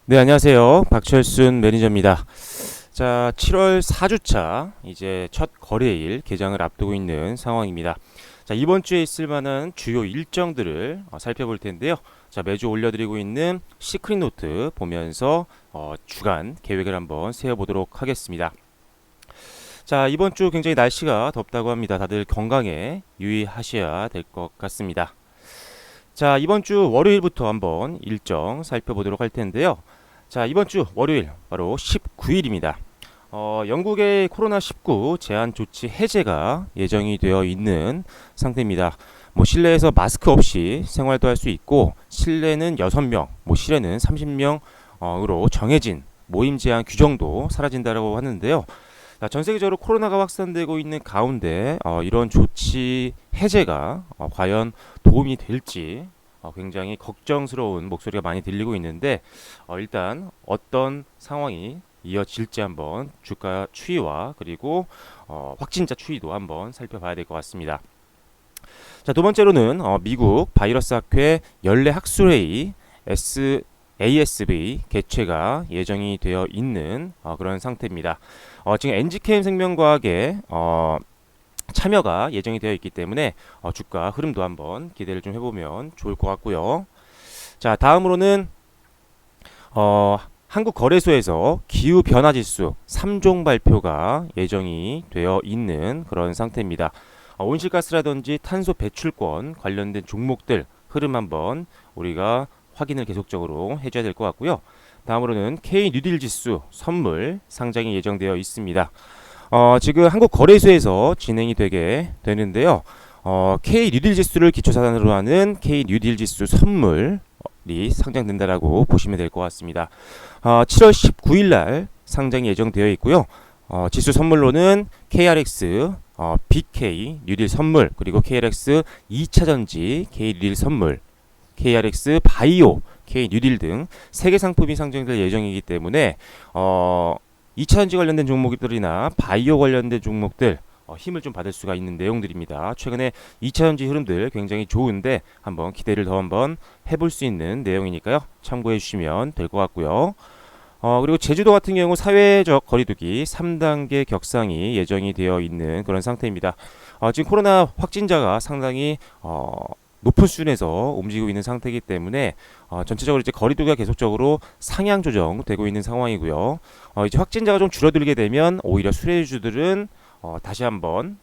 네, 안녕하세요. 박철순 매니저입니다. 자, 7월 4주차 이제 첫 거래일 개장을 앞두고 있는 상황입니다. 자, 이번 주에 있을 만한 주요 일정들을 살펴볼 텐데요. 자, 매주 올려드리고 있는 시크릿 노트 보면서 주간 계획을 한번 세워보도록 하겠습니다. 자, 이번 주 굉장히 날씨가 덥다고 합니다. 다들 건강에 유의하셔야 될 것 같습니다. 자, 이번 주 월요일부터 한번 일정 살펴보도록 할 텐데요. 자, 이번 주 월요일 바로 19일입니다. 영국의 코로나19 제한 조치 해제가 예정이 되어 있는 상태입니다. 뭐 실내에서 마스크 없이 생활도 할 수 있고 실내는 6명, 뭐 실외는 30명으로 정해진 모임 제한 규정도 사라진다고 하는데요. 자, 전 세계적으로 코로나가 확산되고 있는 가운데 이런 조치 해제가 과연 도움이 될지 굉장히 걱정스러운 목소리가 많이 들리고 있는데 일단 어떤 상황이 이어질지 한번 주가 추이와 그리고 확진자 추이도 한번 살펴봐야 될 것 같습니다. 자, 두 번째로는 미국 바이러스 학회 연례 학술회의 ASV 개최가 예정이 되어 있는 그런 상태입니다. 지금 엔지케임 생명과학의 참여가 예정이 되어 있기 때문에 주가 흐름도 한번 기대를 좀 해보면 좋을 것 같고요. 자, 다음으로는 한국거래소에서 기후변화지수 3종 발표가 예정이 되어 있는 그런 상태입니다. 온실가스라든지 탄소 배출권 관련된 종목들 흐름 한번 우리가 확인을 계속적으로 해줘야 될 것 같고요. 다음으로는 K 뉴딜 지수 선물 상장이 예정되어 있습니다. 지금 한국거래소에서 진행이 되게 되는데요. K 뉴딜 지수를 기초자산으로 하는 K 뉴딜 지수 선물이 상장된다라고 보시면 될 것 같습니다. 7월 19일 날 상장이 예정되어 있고요. 지수 선물로는 KRX, BK 뉴딜 선물, 그리고 KRX 2차전지 K 뉴딜 선물, KRX 바이오, K 뉴딜 등 3개 상품이 상장될 예정이기 때문에 2차전지 관련된 종목들이나 바이오 관련된 종목들 힘을 좀 받을 수가 있는 내용들입니다. 최근에 2차전지 흐름들 굉장히 좋은데 한번 기대를 더 한번 해볼 수 있는 내용이니까요. 참고해 주시면 될 것 같고요. 그리고 제주도 같은 경우 사회적 거리두기 3단계 격상이 예정이 되어 있는 그런 상태입니다. 지금 코로나 확진자가 상당히 높은 수준에서 움직이고 있는 상태이기 때문에 전체적으로 이제 거리두기가 계속적으로 상향 조정되고 있는 상황이고요. 이제 확진자가 좀 줄어들게 되면 오히려 수혜주들은 다시 한번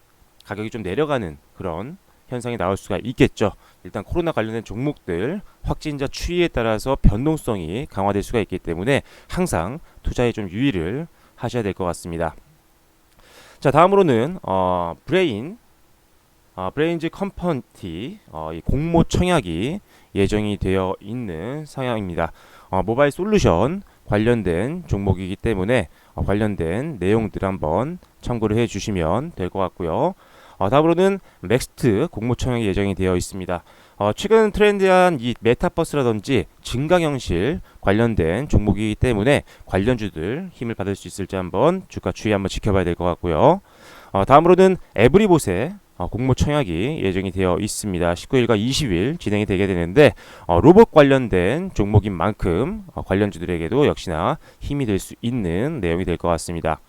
가격이 좀 내려가는 그런 현상이 나올 수가 있겠죠. 일단 코로나 관련된 종목들 확진자 추이에 따라서 변동성이 강화될 수가 있기 때문에 항상 투자에 좀 유의를 하셔야 될 것 같습니다. 자, 다음으로는 브레인즈 컴퍼니티 이 공모 청약이 예정이 되어 있는 상황입니다. 모바일 솔루션 관련된 종목이기 때문에 관련된 내용들 한번 참고를 해주시면 될 것 같고요. 다음으로는 맥스트 공모 청약이 예정이 되어 있습니다. 최근 트렌드한 이 메타버스라든지 증강현실 관련된 종목이기 때문에 관련주들 힘을 받을 수 있을지 한번 주가 추이 한번 지켜봐야 될 것 같고요. 다음으로는 에브리봇의 공모 청약이 예정이 되어 있습니다. 19일과 20일 진행이 되게 되는데 로봇 관련된 종목인 만큼 관련주들에게도 역시나 힘이 될 수 있는 내용이 될 것 같습니다.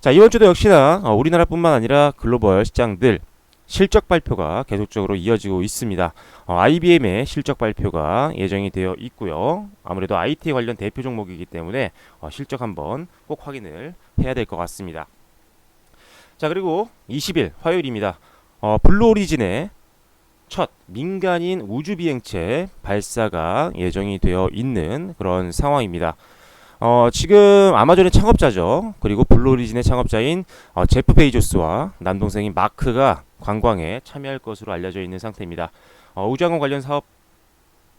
자, 이번 주도 역시나 우리나라뿐만 아니라 글로벌 시장들 실적 발표가 계속적으로 이어지고 있습니다. IBM의 실적 발표가 예정이 되어 있고요. 아무래도 IT 관련 대표 종목이기 때문에 실적 한번 꼭 확인을 해야 될 것 같습니다. 자, 그리고 20일 화요일입니다. 블루오리진의 첫 민간인 우주비행체 발사가 예정이 되어 있는 그런 상황입니다. 지금 아마존의 창업자죠. 그리고 블루오리진의 창업자인 제프 베이조스와 남동생인 마크가 관광에 참여할 것으로 알려져 있는 상태입니다. 우주항공 관련 사업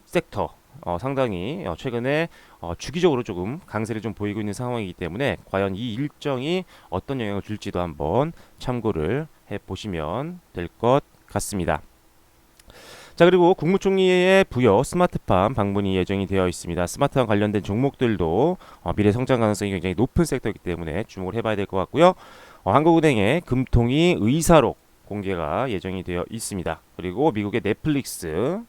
섹터 상당히 최근에 주기적으로 조금 강세를 좀 보이고 있는 상황이기 때문에 과연 이 일정이 어떤 영향을 줄지도 한번 참고를 해보시면 될 것 같습니다. 자, 그리고 국무총리의 부여 스마트팜 방문이 예정이 되어 있습니다. 스마트팜 관련된 종목들도 미래 성장 가능성이 굉장히 높은 섹터이기 때문에 주목을 해봐야 될 것 같고요. 한국은행의 금통위 의사록 공개가 예정이 되어 있습니다. 그리고 미국의 넷플릭스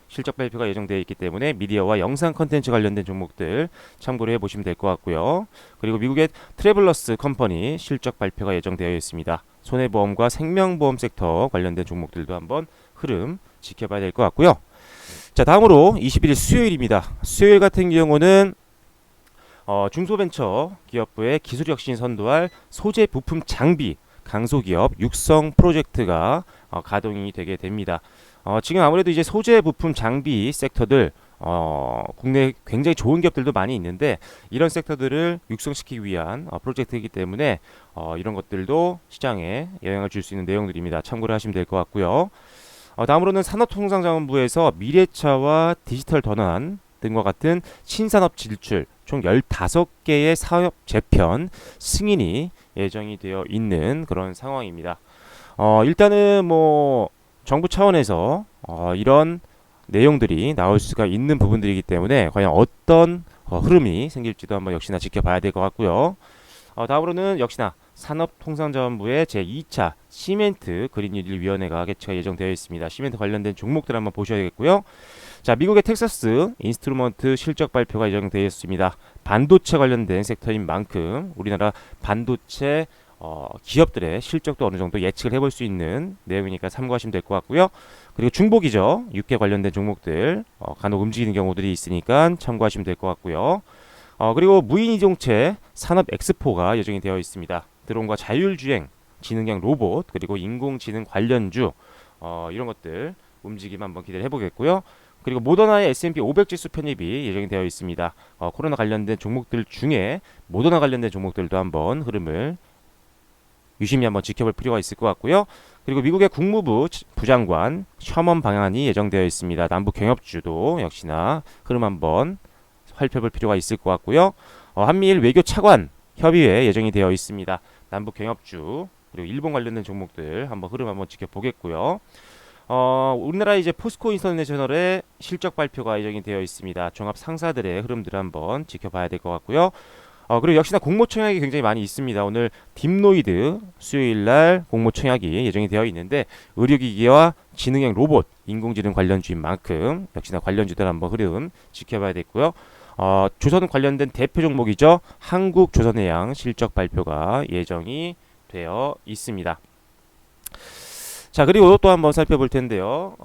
실적 발표가 예정되어 있기 때문에 미디어와 영상 컨텐츠 관련된 종목들 참고를 해보시면 될 것 같고요. 그리고 미국의 트래블러스 컴퍼니 실적 발표가 예정되어 있습니다. 손해보험과 생명보험 섹터 관련된 종목들도 한번 흐름 지켜봐야 될 것 같고요. 자, 다음으로 21일 수요일입니다. 수요일 같은 경우는 중소벤처 기업부의 기술혁신 선도할 소재 부품 장비 강소기업 육성 프로젝트가 가동이 되게 됩니다. 지금 아무래도 이제 소재 부품 장비 섹터들 국내 굉장히 좋은 기업들도 많이 있는데 이런 섹터들을 육성시키기 위한 프로젝트이기 때문에 이런 것들도 시장에 영향을 줄 수 있는 내용들입니다. 참고를 하시면 될 것 같고요. 다음으로는 산업통상자원부에서 미래차와 디지털 전환 등과 같은 신산업 진출 총 15개의 사업 재편 승인이 예정이 되어 있는 그런 상황입니다. 일단은 뭐 정부 차원에서 이런 내용들이 나올 수가 있는 부분들이기 때문에 과연 어떤 흐름이 생길지도 한번 역시나 지켜봐야 될 것 같고요. 다음으로는 역시나 산업통상자원부의 제2차 시멘트 그린뉴딜 위원회가 개최가 예정되어 있습니다. 시멘트 관련된 종목들 한번 보셔야겠고요. 자, 미국의 텍사스 인스트루먼트 실적 발표가 예정되어 있습니다. 반도체 관련된 섹터인 만큼 우리나라 반도체 기업들의 실적도 어느 정도 예측을 해볼 수 있는 내용이니까 참고하시면 될 것 같고요. 그리고 중복이죠. 육계 관련된 종목들 간혹 움직이는 경우들이 있으니까 참고하시면 될 것 같고요. 그리고 무인이동체 산업 엑스포가 예정이 되어 있습니다. 드론과 자율주행, 지능형 로봇, 그리고 인공지능 관련주 이런 것들 움직임 한번 기대를 해보겠고요. 그리고 모더나의 S&P 500 지수 편입이 예정이 되어 있습니다. 코로나 관련된 종목들 중에 모더나 관련된 종목들도 한번 흐름을 유심히 한번 지켜볼 필요가 있을 것 같고요. 그리고 미국의 국무부 부장관 셔먼 방한이 예정되어 있습니다. 남북 경협주도 역시나 흐름 한번 살펴볼 필요가 있을 것 같고요. 한미일 외교 차관 협의회 예정이 되어 있습니다. 남북 경협주 그리고 일본 관련된 종목들 한번 흐름 한번 지켜보겠고요. 우리나라 이제 포스코 인터내셔널의 실적 발표가 예정이 되어 있습니다. 종합 상사들의 흐름들을 한번 지켜봐야 될 것 같고요. 그리고 역시나 공모 청약이 굉장히 많이 있습니다. 오늘 딥노이드 수요일날 공모 청약이 예정이 되어 있는데 의료기기와 지능형 로봇, 인공지능 관련주인 만큼 역시나 관련주들 한번 흐름 지켜봐야 되고요. 조선 관련된 대표 종목이죠. 한국조선해양 실적 발표가 예정이 되어 있습니다. 자, 그리고 또 한번 살펴볼 텐데요.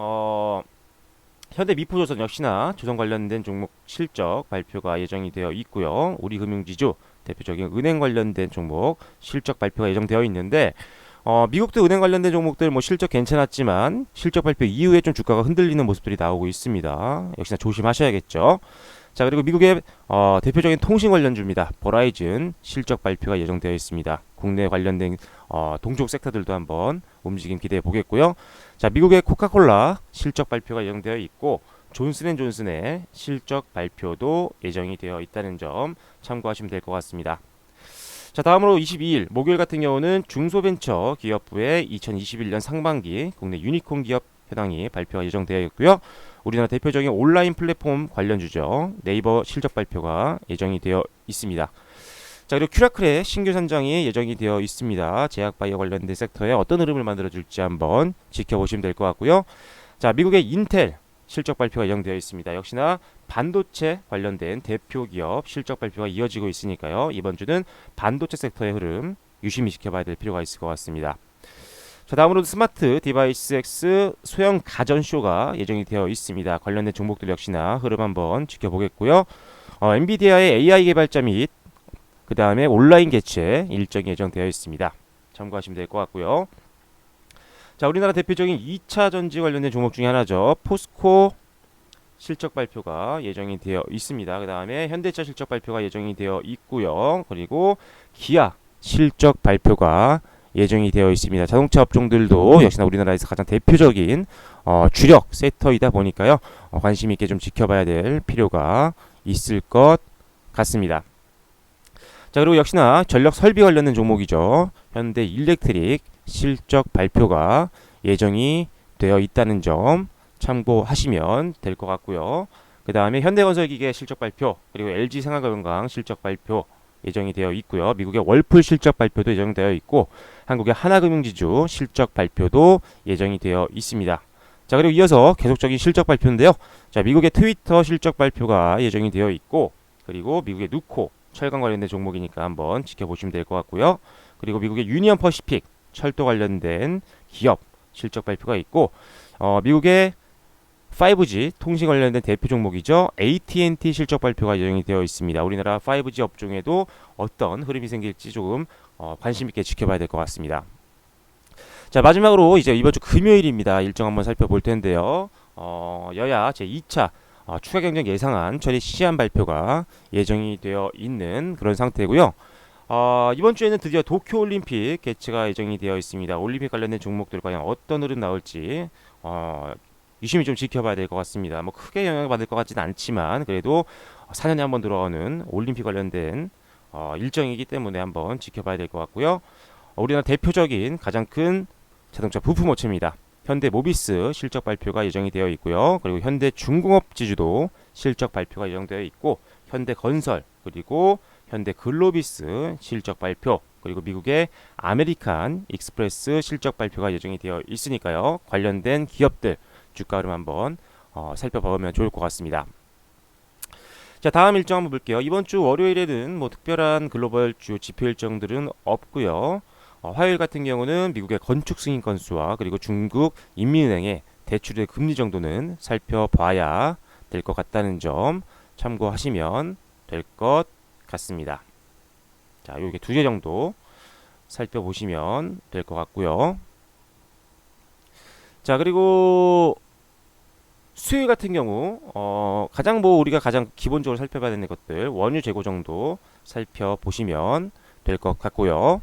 현대미포조선 역시나 조선 관련된 종목 실적 발표가 예정이 되어 있고요. 우리금융지주 대표적인 은행 관련된 종목 실적 발표가 예정되어 있는데 미국도 은행 관련된 종목들 뭐 실적 괜찮았지만 실적 발표 이후에 좀 주가가 흔들리는 모습들이 나오고 있습니다. 역시나 조심하셔야겠죠. 자, 그리고 미국의 대표적인 통신 관련주입니다. 버라이즌 실적 발표가 예정되어 있습니다. 국내 관련된 동족 섹터들도 한번 움직임 기대해 보겠고요. 자, 미국의 코카콜라 실적 발표가 예정되어 있고 존슨앤존슨의 실적 발표도 예정이 되어 있다는 점 참고하시면 될 것 같습니다. 자, 다음으로 22일 목요일 같은 경우는 중소벤처 기업부의 2021년 상반기 국내 유니콘 기업 현황이 발표가 예정되어 있고요. 우리나라 대표적인 온라인 플랫폼 관련주죠. 네이버 실적 발표가 예정이 되어 있습니다. 자, 그리고 큐라클의 신규 선정이 예정이 되어 있습니다. 제약바이오 관련된 섹터에 어떤 흐름을 만들어줄지 한번 지켜보시면 될 것 같고요. 자, 미국의 인텔 실적 발표가 예정되어 있습니다. 역시나 반도체 관련된 대표 기업 실적 발표가 이어지고 있으니까요. 이번 주는 반도체 섹터의 흐름 유심히 지켜봐야 될 필요가 있을 것 같습니다. 자, 다음으로 스마트 디바이스 X 소형 가전쇼가 예정이 되어 있습니다. 관련된 종목들 역시나 흐름 한번 지켜보겠고요. 엔비디아의 AI 개발자 및 그 다음에 온라인 개최 일정이 예정되어 있습니다. 참고하시면 될 것 같고요. 자, 우리나라 대표적인 2차 전지 관련된 종목 중에 하나죠. 포스코 실적 발표가 예정이 되어 있습니다. 그 다음에 현대차 실적 발표가 예정이 되어 있고요. 그리고 기아 실적 발표가 예정이 되어 있습니다. 자동차 업종들도 역시나 우리나라에서 가장 대표적인 주력 섹터이다 보니까요. 관심 있게 좀 지켜봐야 될 필요가 있을 것 같습니다. 자, 그리고 역시나 전력 설비 관련된 종목이죠. 현대 일렉트릭 실적 발표가 예정이 되어 있다는 점 참고하시면 될 것 같고요. 그 다음에 현대건설기계 실적 발표, 그리고 LG생활건강 실적 발표 예정이 되어 있고요. 미국의 월풀 실적 발표도 예정되어 있고 한국의 하나금융지주 실적 발표도 예정이 되어 있습니다. 자, 그리고 이어서 계속적인 실적 발표인데요. 자, 미국의 트위터 실적 발표가 예정이 되어 있고, 그리고 미국의 누코 철강 관련된 종목이니까 한번 지켜보시면 될 것 같고요. 그리고 미국의 유니언 퍼시픽 철도 관련된 기업 실적 발표가 있고, 미국의 5G 통신 관련된 대표 종목이죠. AT&T 실적 발표가 예정이 되어 있습니다. 우리나라 5G 업종에도 어떤 흐름이 생길지 조금 관심 있게 지켜봐야 될 것 같습니다. 자, 마지막으로 이제 이번 주 금요일입니다. 일정 한번 살펴볼 텐데요. 여야 제2차 추가 경쟁 예상안 처리 시한 발표가 예정이 되어 있는 그런 상태고요. 이번 주에는 드디어 도쿄올림픽 개최가 예정이 되어 있습니다. 올림픽 관련된 종목들 과연 어떤 흐름 나올지 유심히 좀 지켜봐야 될 것 같습니다. 뭐 크게 영향을 받을 것 같지는 않지만 그래도 4년에 한번 들어오는 올림픽 관련된 일정이기 때문에 한번 지켜봐야 될 것 같고요. 우리나라 대표적인 가장 큰 자동차 부품 업체입니다. 현대모비스 실적 발표가 예정이 되어 있고요. 그리고 현대중공업지주도 실적 발표가 예정되어 있고, 현대건설 그리고 현대글로비스 실적 발표, 그리고 미국의 아메리칸 익스프레스 실적 발표가 예정이 되어 있으니까요. 관련된 기업들 주가 흐름 한번 살펴보면 좋을 것 같습니다. 자, 다음 일정 한번 볼게요. 이번 주 월요일에는 뭐 특별한 글로벌 주요 지표 일정들은 없고요. 화요일 같은 경우는 미국의 건축 승인 건수와 그리고 중국 인민은행의 대출의 금리 정도는 살펴봐야 될 것 같다는 점 참고하시면 될 것 같습니다. 자, 요게 두 개 정도 살펴보시면 될 것 같고요. 자, 그리고 수요일 같은 경우 가장 우리가 가장 기본적으로 살펴봐야 되는 것들 원유 재고 정도 살펴보시면 될 것 같고요.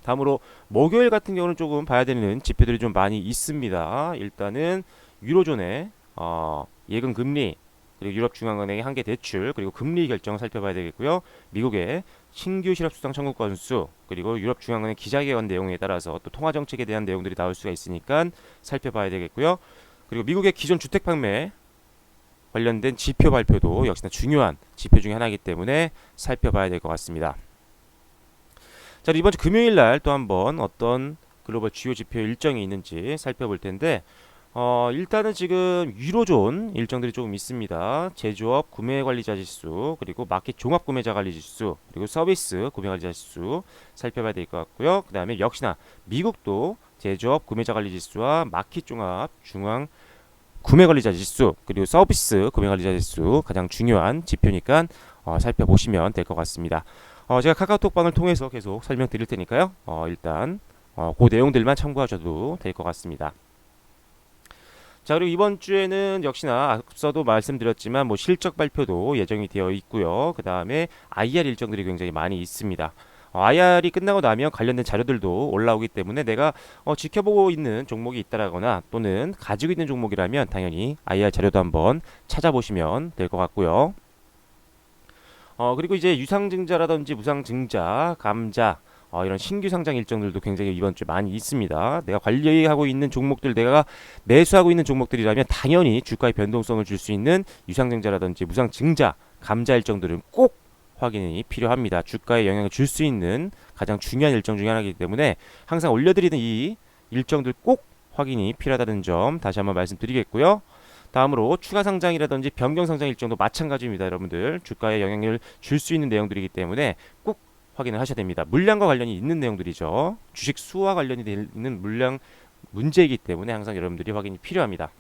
다음으로 목요일 같은 경우는 조금 봐야 되는 지표들이 좀 많이 있습니다. 일단은 유로존의 예금 금리, 그리고 유럽중앙은행의 한계 대출, 그리고 금리 결정 살펴봐야 되겠고요. 미국의 신규 실업수당 청구 건수, 그리고 유럽중앙은행 기자회견 내용에 따라서 또 통화정책에 대한 내용들이 나올 수가 있으니까 살펴봐야 되겠고요. 그리고 미국의 기존 주택 판매 관련된 지표 발표도 역시나 중요한 지표 중에 하나이기 때문에 살펴봐야 될 것 같습니다. 자, 이번 주 금요일 날 또 한번 어떤 글로벌 주요 지표 일정이 있는지 살펴볼 텐데, 일단은 지금 유로존 일정들이 조금 있습니다. 제조업 구매관리자 지수, 그리고 마켓 종합 구매자 관리 지수, 그리고 서비스 구매관리자 지수 살펴봐야 될 것 같고요. 그 다음에 역시나 미국도 제조업 구매자 관리 지수와 마켓 종합 중앙 구매관리자 지수, 그리고 서비스 구매관리자 지수 가장 중요한 지표니까 살펴보시면 될 것 같습니다. 제가 카카오톡방을 통해서 계속 설명드릴 테니까요. 일단 그 내용들만 참고하셔도 될 것 같습니다. 자, 그리고 이번 주에는 역시나 앞서도 말씀드렸지만 뭐 실적 발표도 예정이 되어 있고요. 그 다음에 IR 일정들이 굉장히 많이 있습니다. IR이 끝나고 나면 관련된 자료들도 올라오기 때문에 내가 지켜보고 있는 종목이 있다라거나 또는 가지고 있는 종목이라면 당연히 IR 자료도 한번 찾아보시면 될 것 같고요. 그리고 이제 유상증자라든지 무상증자, 감자 이런 신규 상장 일정들도 굉장히 이번 주에 많이 있습니다. 내가 관리하고 있는 종목들, 내가 매수하고 있는 종목들이라면 당연히 주가의 변동성을 줄 수 있는 유상증자라든지 무상증자, 감자 일정들은 꼭 확인이 필요합니다. 주가에 영향을 줄 수 있는 가장 중요한 일정 중에 하나이기 때문에 항상 올려드리는 이 일정들 꼭 확인이 필요하다는 점 다시 한번 말씀드리겠고요. 다음으로 추가 상장이라든지 변경 상장 일정도 마찬가지입니다. 여러분들 주가에 영향을 줄 수 있는 내용들이기 때문에 꼭 확인을 하셔야 됩니다. 물량과 관련이 있는 내용들이죠. 주식 수와 관련이 있는 물량 문제이기 때문에 항상 여러분들이 확인이 필요합니다.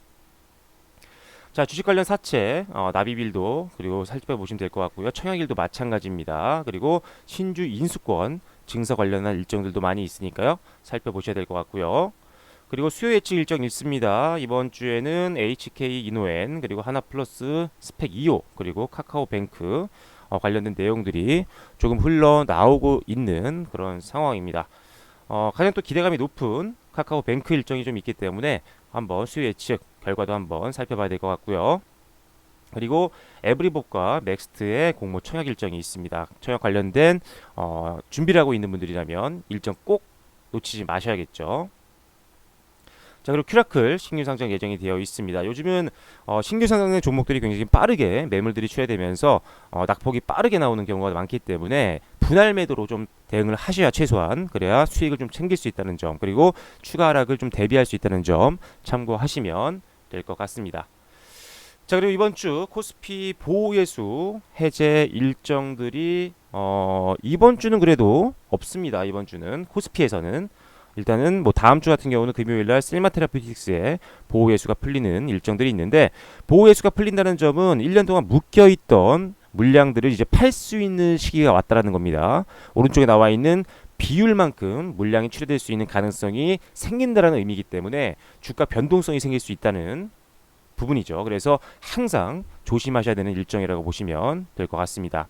자, 주식 관련 사채, 나비빌도 그리고 살펴보시면 될 것 같고요. 청약일도 마찬가지입니다. 그리고 신주 인수권 증서 관련한 일정들도 많이 있으니까요. 살펴보셔야 될 것 같고요. 그리고 수요 예측 일정 있습니다. 이번 주에는 HK 이노엔 그리고 하나플러스 스펙 2호 그리고 카카오뱅크 관련된 내용들이 조금 흘러나오고 있는 그런 상황입니다. 가장 또 기대감이 높은 카카오뱅크 일정이 좀 있기 때문에 한번 수요 예측 결과도 한번 살펴봐야 될 것 같고요. 그리고 에브리봇과 넥스트의 공모 청약 일정이 있습니다. 청약 관련된 준비를 하고 있는 분들이라면 일정 꼭 놓치지 마셔야겠죠. 자, 그리고 큐라클 신규 상장 예정이 되어 있습니다. 요즘은 신규 상장된 종목들이 굉장히 빠르게 매물들이 출회되면서 낙폭이 빠르게 나오는 경우가 많기 때문에 분할 매도로 좀 대응을 하셔야 최소한 그래야 수익을 좀 챙길 수 있다는 점, 그리고 추가 하락을 좀 대비할 수 있다는 점 참고하시면 될 것 같습니다. 자, 그리고 이번 주 코스피 보호예수 해제 일정들이 이번 주는 그래도 없습니다. 이번 주는 코스피에서는 일단은 뭐 다음 주 같은 경우는 금요일날 셀마 테라피틱스의 보호예수가 풀리는 일정들이 있는데, 보호예수가 풀린다는 점은 1년 동안 묶여있던 물량들을 이제 팔 수 있는 시기가 왔다라는 겁니다. 오른쪽에 나와 있는 비율만큼 물량이 출회될 수 있는 가능성이 생긴다라는 의미이기 때문에 주가 변동성이 생길 수 있다는 부분이죠. 그래서 항상 조심하셔야 되는 일정이라고 보시면 될 것 같습니다.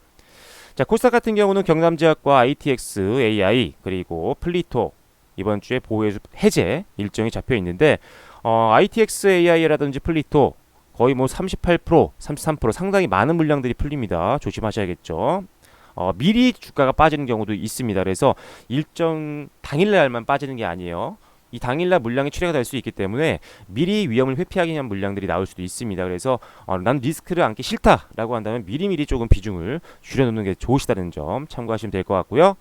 자, 코스닥 같은 경우는 경남제약과 ITX, AI 그리고 플리토 이번 주에 보호예수 해제 일정이 잡혀 있는데, ITX, AI라든지 플리토 거의 뭐 38%, 33% 상당히 많은 물량들이 풀립니다. 조심하셔야겠죠. 미리 주가가 빠지는 경우도 있습니다. 그래서 일정 당일날만 빠지는 게 아니에요. 이 당일날 물량이 출회가 될 수 있기 때문에 미리 위험을 회피하기 위한 물량들이 나올 수도 있습니다. 그래서 난 리스크를 안기 싫다라고 한다면 미리미리 조금 비중을 줄여놓는 게 좋으시다는 점 참고하시면 될 것 같고요.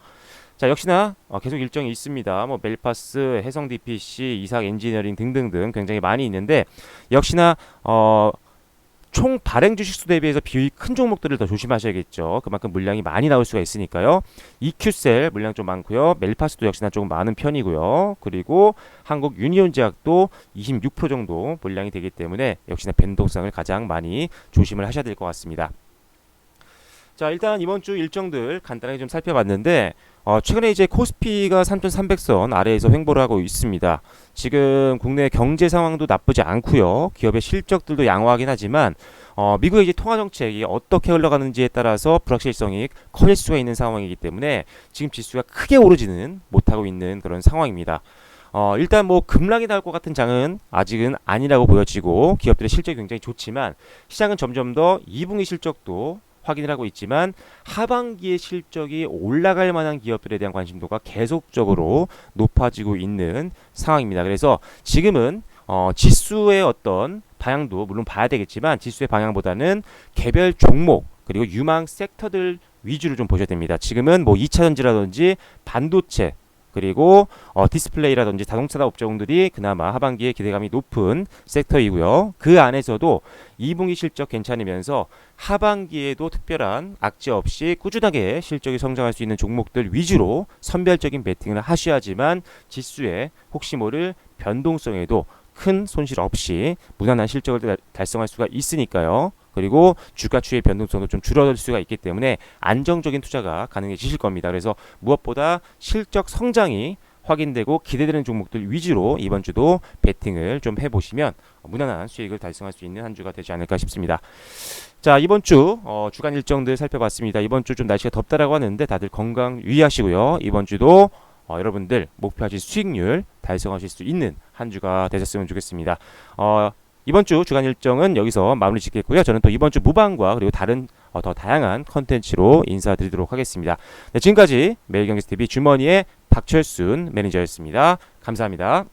자, 역시나 계속 일정이 있습니다. 뭐 멜파스, 해성 DPC, 이삭 엔지니어링 등등등 굉장히 많이 있는데, 역시나 총 발행 주식수 대비해서 비율이 큰 종목들을 더 조심하셔야겠죠. 그만큼 물량이 많이 나올 수가 있으니까요. EQ셀 물량 좀 많고요. 멜파스도 역시나 조금 많은 편이고요. 그리고 한국 유니온제약도 26% 정도 물량이 되기 때문에 역시나 변동성을 가장 많이 조심을 하셔야 될 것 같습니다. 자, 일단 이번 주 일정들 간단하게 좀 살펴봤는데, 최근에 이제 코스피가 3,300선 아래에서 횡보를 하고 있습니다. 지금 국내 경제 상황도 나쁘지 않고요. 기업의 실적들도 양호하긴 하지만 미국의 이제 통화 정책이 어떻게 흘러가는지에 따라서 불확실성이 커질 수가 있는 상황이기 때문에 지금 지수가 크게 오르지는 못하고 있는 그런 상황입니다. 일단 뭐 급락이 나올 것 같은 장은 아직은 아니라고 보여지고, 기업들의 실적이 굉장히 좋지만 시장은 점점 더 2분기 실적도 확인을 하고 있지만 하반기의 실적이 올라갈 만한 기업들에 대한 관심도가 계속적으로 높아지고 있는 상황입니다. 그래서 지금은 지수의 어떤 방향도 물론 봐야 되겠지만 지수의 방향보다는 개별 종목 그리고 유망 섹터들 위주로 좀 보셔야 됩니다. 지금은 뭐 2차전지라든지 반도체 그리고 디스플레이라든지 자동차 업종들이 그나마 하반기에 기대감이 높은 섹터이고요. 그 안에서도 2분기 실적 괜찮으면서 하반기에도 특별한 악재 없이 꾸준하게 실적이 성장할 수 있는 종목들 위주로 선별적인 베팅을 하셔야지만 지수에 혹시 모를 변동성에도 큰 손실 없이 무난한 실적을 달성할 수가 있으니까요. 그리고 주가 추이의 변동성도 좀 줄어들 수가 있기 때문에 안정적인 투자가 가능해지실 겁니다. 그래서 무엇보다 실적 성장이 확인되고 기대되는 종목들 위주로 이번 주도 베팅을 좀 해보시면 무난한 수익을 달성할 수 있는 한 주가 되지 않을까 싶습니다. 자, 이번 주 주간 일정들 살펴봤습니다. 이번 주 좀 날씨가 덥다라고 하는데 다들 건강 유의하시고요. 이번 주도 여러분들 목표하실 수익률 달성하실 수 있는 한 주가 되셨으면 좋겠습니다. 이번 주 주간 일정은 여기서 마무리 짓겠고요. 저는 또 이번 주 무방과 그리고 다른 더 다양한 컨텐츠로 인사드리도록 하겠습니다. 네, 지금까지 매일경제TV 주머니의 박철순 매니저였습니다. 감사합니다.